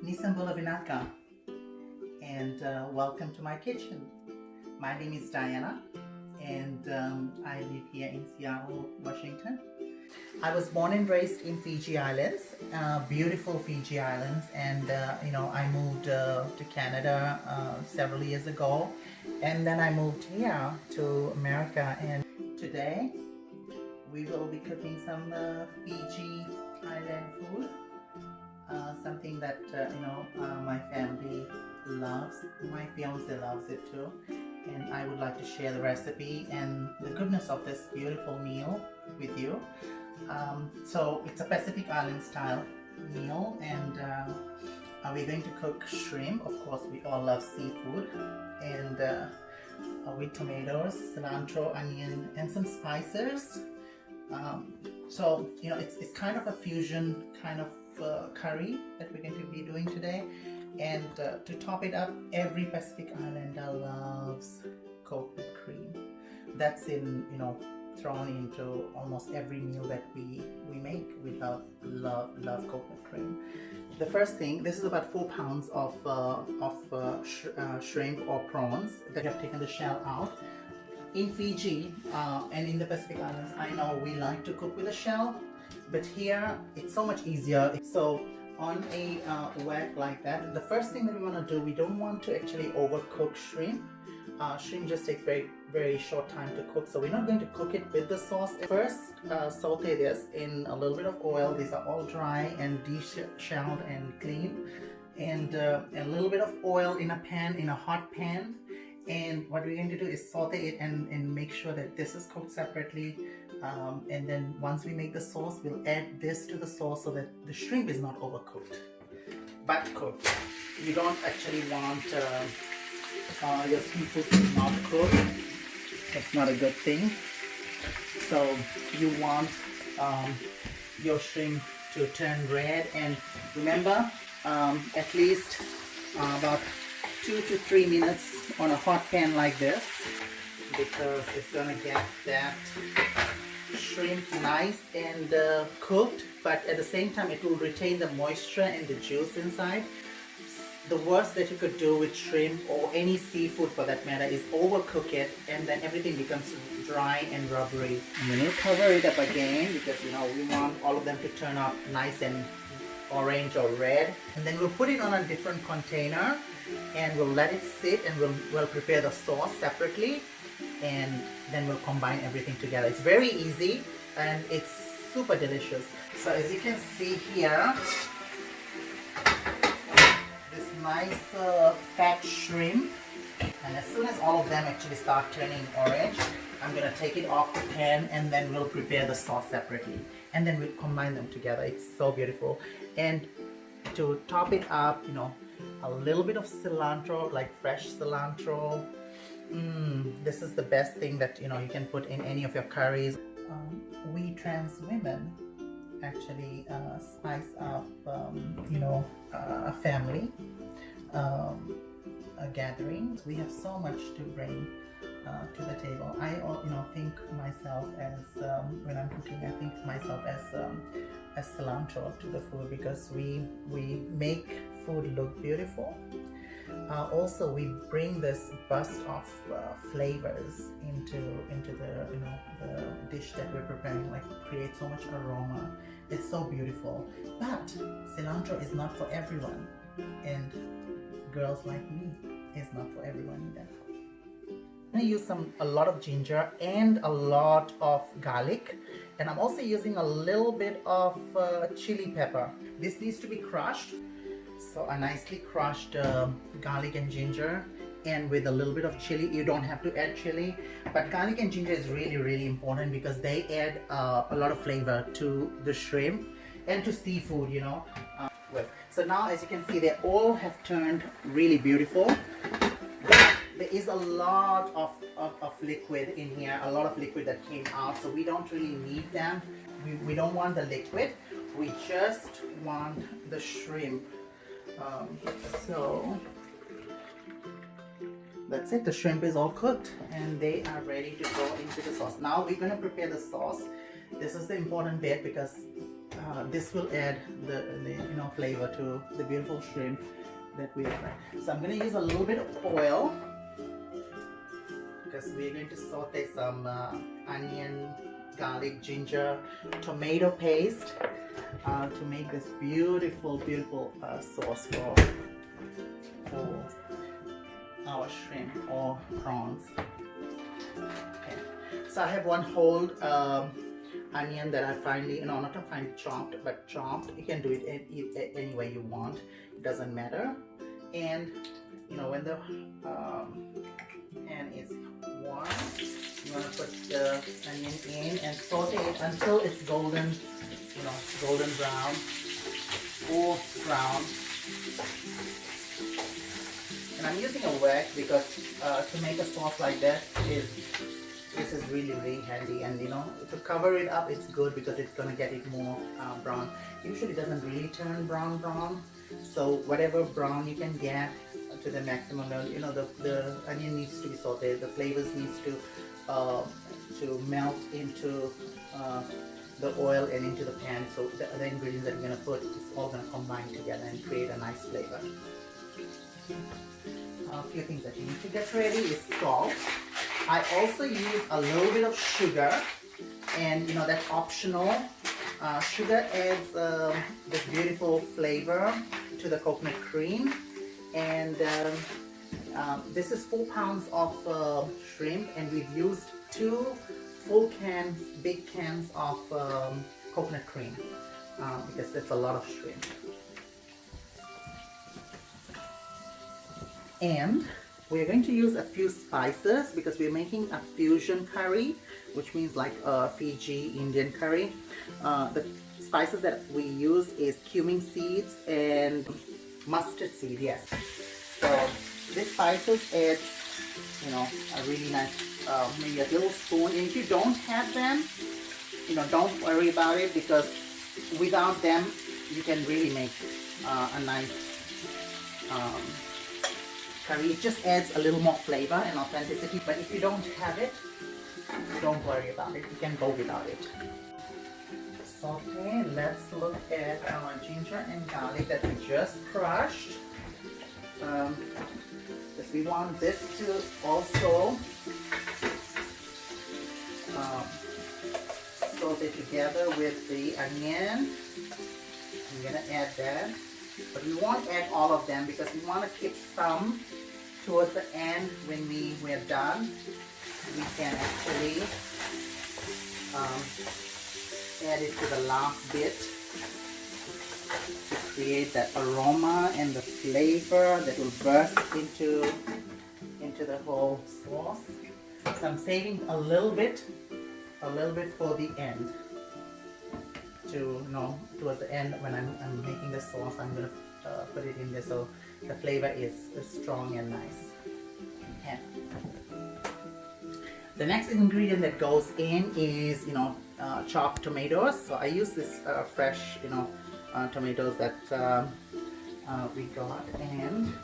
Nisambula Vinaka, and welcome to my kitchen. My name is Diana, and I live here in Seattle, Washington. I was born and raised in Fiji Islands, beautiful Fiji Islands, and I moved to Canada several years ago, and then I moved here to America. And today we will be cooking some Fiji Island food. Something that my family loves. My fiance loves it too, and I would like to share the recipe and the goodness of this beautiful meal with you. So it's a Pacific Island style meal, and we're going to cook shrimp. Of course, we all love seafood, and with tomatoes, cilantro, onion, and some spices. So it's kind of a fusion kind of curry that we're going to be doing today, and to top it up, every Pacific Islander loves coconut cream. That's thrown into almost every meal that we make. We love coconut cream. The first thing, this is about 4 pounds of shrimp or prawns that have taken the shell out. In Fiji and in the Pacific Islands, I know we like to cook with a shell, but here it's so much easier. So on a wok like that, the first thing that we want to do, we don't want to actually overcook shrimp. Shrimp just takes very short time to cook, so we're not going to cook it with the sauce. First, saute this in a little bit of oil. These are all dry and deshelled and clean, and a little bit of oil in a hot pan. And what we're going to do is saute it and make sure that this is cooked separately. And then once we make the sauce, we'll add this to the sauce so that the shrimp is not overcooked, but cooked. You don't actually want your seafood to not cook. That's not a good thing. So you want your shrimp to turn red, and remember, at least about 2 to 3 minutes on a hot pan like this, because it's gonna get that shrimp nice and cooked, but at the same time it will retain the moisture and the juice inside. The worst that you could do with shrimp or any seafood for that matter is overcook it, and then everything becomes dry and rubbery. I'm going to cover it up again because we want all of them to turn out nice and orange or red, and then we'll put it on a different container and we'll let it sit, and we'll prepare the sauce separately, and then we'll combine everything together. It's very easy and it's super delicious. So as you can see here, this nice fat shrimp, and as soon as all of them actually start turning orange, I'm gonna take it off the pan, and then we'll prepare the sauce separately, and then we'll combine them together. It's so beautiful. And to top it up, a little bit of cilantro, like fresh cilantro. This is the best thing that you can put in any of your curries. We trans women actually spice up a family, a gathering. We have so much to bring to the table. I think myself as when I'm cooking, I think myself as cilantro to the food, because we make food look beautiful. Also, we bring this burst of flavors into the dish that we're preparing, like create so much aroma. It's so beautiful. But cilantro is not for everyone, and girls like me is not for everyone either. I'm going to use a lot of ginger and a lot of garlic, and I'm also using a little bit of chili pepper. This needs to be crushed. So a nicely crushed garlic and ginger, and with a little bit of chili. You don't have to add chili, but garlic and ginger is really important because they add a lot of flavor to the shrimp and to seafood, So now, as you can see, they all have turned really beautiful. There is a lot of liquid in here, a lot of liquid that came out, so we don't really need them. We don't want the liquid, we just want the shrimp. So that's it. The shrimp is all cooked and they are ready to go into the sauce. Now we're going to prepare the sauce. This is the important bit because this will add the flavor to the beautiful shrimp that we have. So I'm going to use a little bit of oil because we're going to saute some onion, garlic, ginger, tomato paste to make this beautiful sauce for our shrimp or prawns. Okay. So I have one whole onion that I finely, not finely chopped, but chopped. You can do it any way you want. It doesn't matter. And when the pan is warm, you want to put the onion in and saute it until it's golden, golden brown or brown. And I'm using a wok because to make a sauce like this is really handy, and to cover it up it's good because it's gonna get it more brown. Usually it doesn't really turn brown, so whatever brown you can get to the maximum level. The onion needs to be sauteed, the flavors needs to melt into the oil and into the pan, so the ingredients that we're gonna put, it's all gonna combine together and create a nice flavor. A few things that you need to get ready is salt. I also use a little bit of sugar, and that's optional. Sugar adds this beautiful flavor to the coconut cream, and this is 4 pounds of shrimp, and we've used 2 big cans of coconut cream because that's a lot of shrimp. And we're going to use a few spices because we're making a fusion curry, which means like a Fiji Indian curry. The spices that we use is cumin seeds and mustard seed, yes. So these spices add, a really nice, maybe a little spoon. And if you don't have them, don't worry about it, because without them you can really make a nice curry. It just adds a little more flavor and authenticity, but if you don't have it, don't worry about it. You can go without it. Okay, let's look at our ginger and garlic that we just crushed. Because we want this to also saute together with the onion. I'm gonna add that. But we won't add all of them because we want to keep some towards the end. When we're done, we can actually add it to the last bit to create that aroma and the flavor that will burst into the whole sauce. So I'm saving a little bit for the end. Towards the end when I'm making the sauce, I'm going to put it in there so the flavor is strong and nice. And the next ingredient that goes in is chopped tomatoes. So I use this fresh tomatoes that we got, and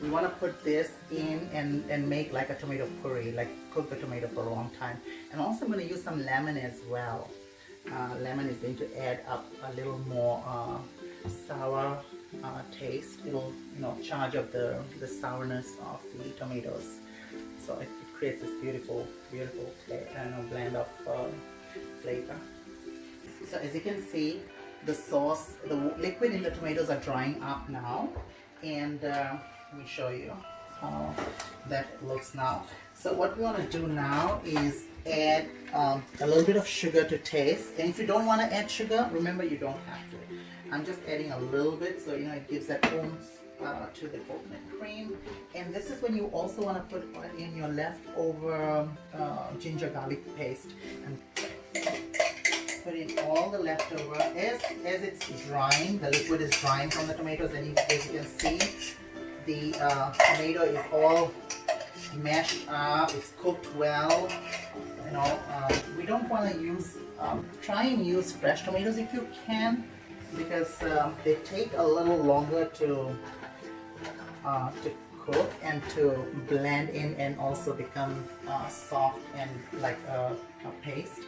we want to put this in and make like a tomato puree, like cook the tomato for a long time. And also I'm going to use some lemon as well. Lemon is going to add up a little more sour taste. It'll charge up the sourness of the tomatoes, so it creates this beautiful blend of flavor. So as you can see, the sauce, the liquid in the tomatoes are drying up now, and let me show you how that looks now. So what we want to do now is add a little bit of sugar to taste, and if you don't want to add sugar, remember you don't have to. I'm just adding a little bit, so it gives that oomph to the coconut cream. And this is when you also want to put in your leftover ginger garlic paste, and put in all the leftover as it's drying. The liquid is drying from the tomatoes, and as you can see, the tomato is all mashed up, it's cooked well. We don't want to use, try and use fresh tomatoes if you can, because they take a little longer to cook and to blend in and also become soft and like a paste.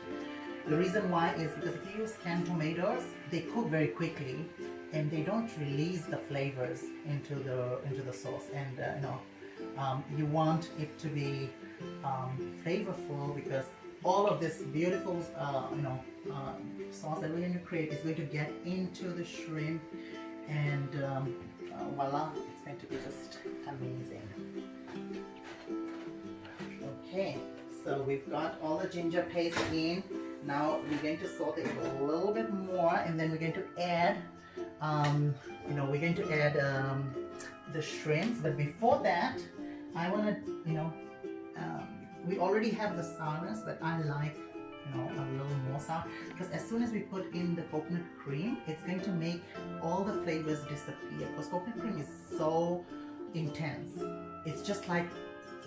The reason why is because if you use canned tomatoes, they cook very quickly and they don't release the flavors into the sauce. And you want it to be flavorful, because all of this beautiful sauce that we're going to create is going to get into the shrimp, and voila, it's going to be just amazing. Okay, so we've got all the ginger paste in. Now we're going to saute it a little bit more, and then we're going to add the shrimps. But before that, I want to we already have the sourness, but I like a little more sour, because as soon as we put in the coconut cream, it's going to make all the flavors disappear, because coconut cream is so intense. It's just like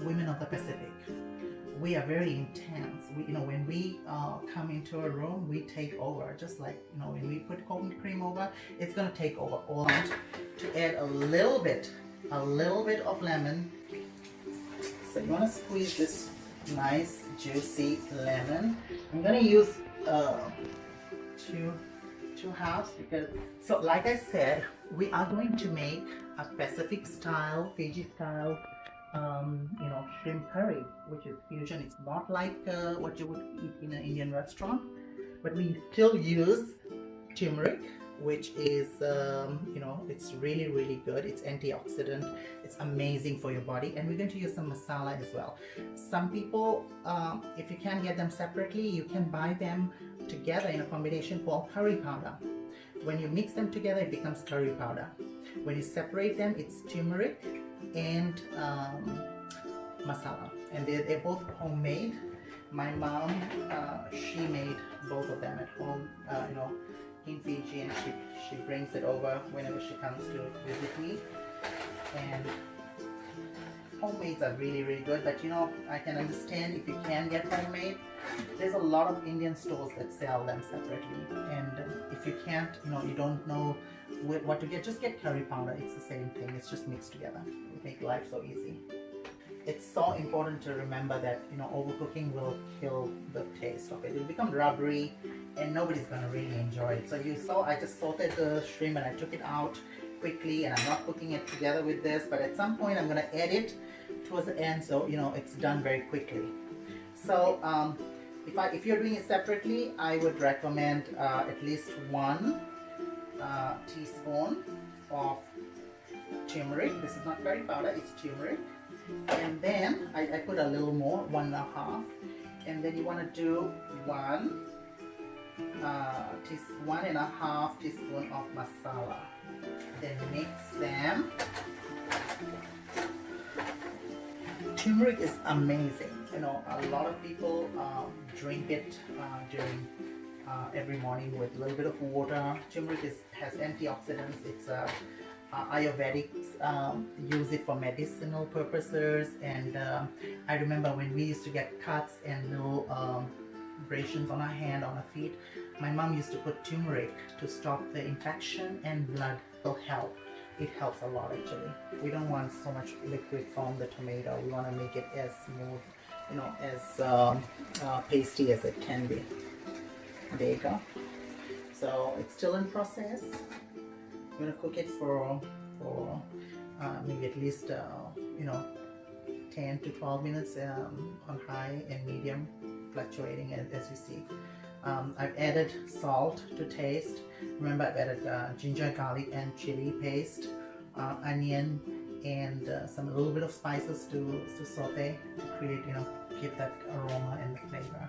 women of the Pacific. We are very intense. When we come into a room, we take over. Just like when we put coconut cream over, it's gonna take over. All to add a little bit of lemon. So you want to squeeze this nice juicy lemon. I'm gonna use two halves, because like I said, we are going to make a Pacific style, Fiji style shrimp curry, which is fusion. It's not like what you would eat in an Indian restaurant, but we still use turmeric, which is it's really good. It's antioxidant. It's amazing for your body. And we're going to use some masala as well. Some people, if you can't get them separately, you can buy them together in a combination called curry powder. When you mix them together, it becomes curry powder. When you separate them, it's turmeric and masala, and they're both homemade. My mom, she made both of them at home, in Fiji, and she brings it over whenever she comes to visit me. And homemades are really good, but I can understand if you can get homemade. There's a lot of Indian stores that sell them separately, and if you can't, you don't know what to get, just get curry powder. It's the same thing. It's just mixed together. It makes life so easy. It's so important to remember that overcooking will kill the taste of it. It'll become rubbery, and nobody's gonna really enjoy it. So you saw I just sauteed the shrimp and I took it out quickly, and I'm not cooking it together with this, but at some point I'm gonna add it towards the end, so it's done very quickly. So if you're doing it separately, I would recommend at least 1 teaspoon of turmeric. This is not curry powder, it's turmeric. And then I put a little more, 1.5. And then you want to do 1.5 teaspoon of masala. Then mix them. Turmeric is amazing. A lot of people drink it during every morning with a little bit of water. Turmeric has antioxidants. It's Ayurvedics use it for medicinal purposes, and I remember when we used to get cuts and little abrasions on our hand, on our feet, my mom used to put turmeric to stop the infection, and blood will help. It helps a lot actually. We don't want so much liquid from the tomato. We want to make it as smooth, as pasty as it can be. There you go. So it's still in process. I'm gonna cook it for maybe at least 10 to 12 minutes on high and medium, fluctuating as you see. I've added salt to taste. Remember, I've added ginger, garlic, and chili paste, onion, and a little bit of spices to saute to create, give that aroma and flavor.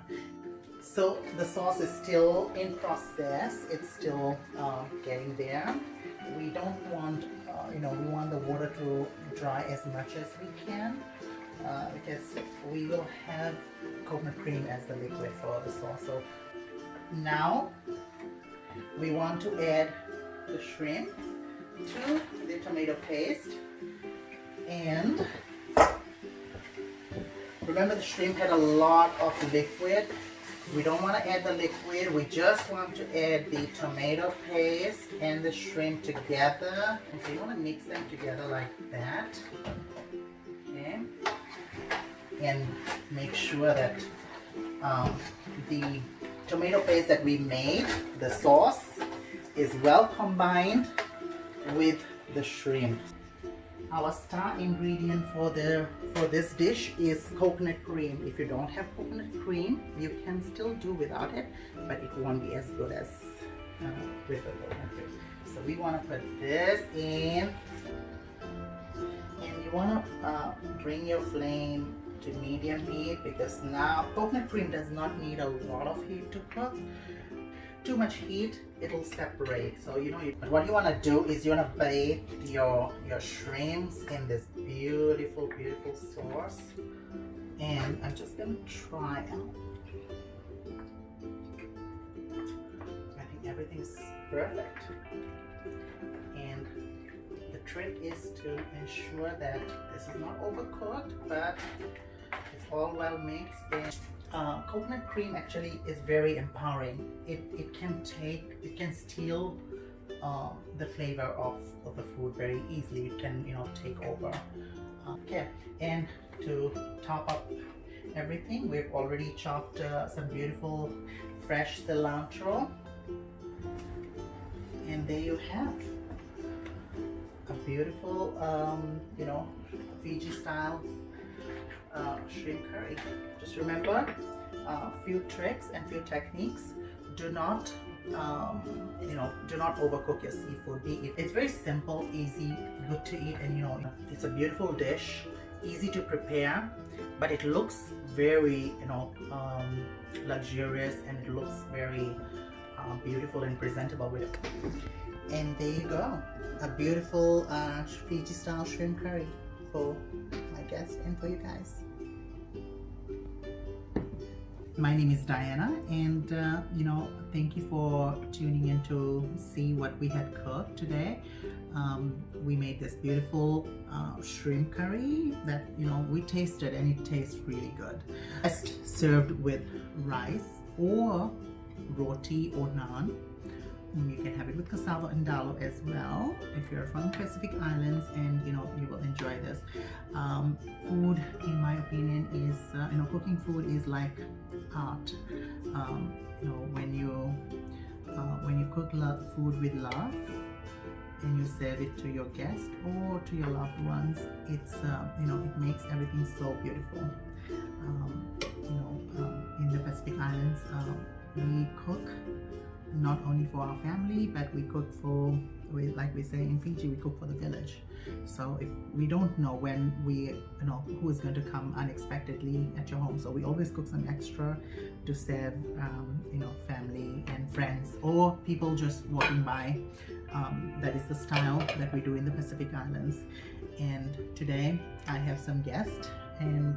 So the sauce is still in process. It's still getting there. We don't want, we want the water to dry as much as we can, because we will have coconut cream as the liquid for the sauce. So now we want to add the shrimp to the tomato paste, and remember the shrimp had a lot of liquid. We don't want to add the liquid, we just want to add the tomato paste and the shrimp together. And so you want to mix them together like that. Okay. And make sure that the tomato paste that we made, the sauce, is well combined with the shrimp. Our star ingredient for this dish is coconut cream. If you don't have coconut cream, you can still do without it, but it won't be as good as with the coconut cream. So we want to put this in, and you want to bring your flame to medium heat, because now coconut cream does not need a lot of heat to cook. Too much heat, it'll separate. So but what you want to do is you want to bathe your shrimps in this beautiful sauce, and I'm just gonna try out. I think everything's perfect, and the trick is to ensure that this is not overcooked, but it's all well mixed. And coconut cream actually is very empowering. It can steal the flavor of the food very easily. It can take over. Okay, and to top up everything, we've already chopped some beautiful fresh cilantro, and there you have a beautiful Fiji style shrimp curry. Just remember a few tricks and few techniques. Do not overcook your seafood. It's very simple, easy, good to eat, and it's a beautiful dish, easy to prepare, but it looks very luxurious, and it looks very beautiful and presentable with it. And there you go, a beautiful Fiji style shrimp curry for my guests and for you guys. My name is Diana, and thank you for tuning in to see what we had cooked today. We made this beautiful shrimp curry that we tasted, and it tastes really good. Best served with rice or roti or naan. You can have it with cassava and dalo as well if you're from the Pacific Islands, and you will enjoy this. Food, in my opinion, is cooking food is like art. When you cook food with love and you serve it to your guests or to your loved ones, it's it makes everything so beautiful. In the Pacific Islands, we cook not only for our family, but we cook like we say in Fiji, we cook for the village. So if we don't know when who is going to come unexpectedly at your home, so we always cook some extra to serve family and friends or people just walking by. That is the style that we do in the Pacific Islands. And today I have some guests, and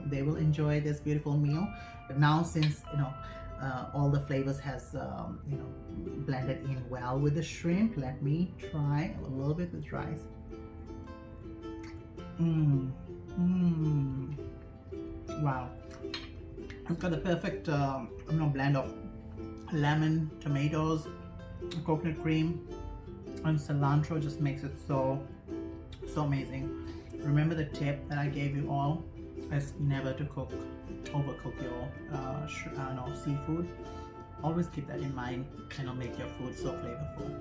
they will enjoy this beautiful meal. But now, since all the flavors has blended in well with the shrimp, let me try a little bit with rice. Wow, it's got the perfect blend of lemon, tomatoes, coconut cream, and cilantro. Just makes it so amazing. Remember the tip that I gave you all is never to overcook your seafood. Always keep that in mind, and make your food so flavorful.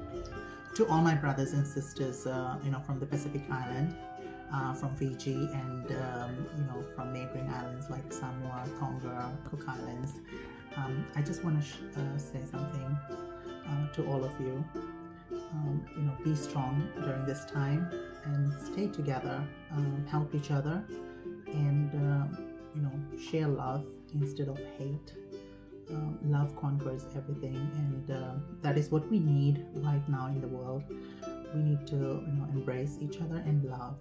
To all my brothers and sisters, from the Pacific Island, from Fiji, and from neighboring islands like Samoa, Tonga, Cook Islands, I just want to say something to all of you. Be strong during this time, and stay together, help each other, and share love instead of hate. Love conquers everything, and that is what we need right now in the world. We need to embrace each other and love.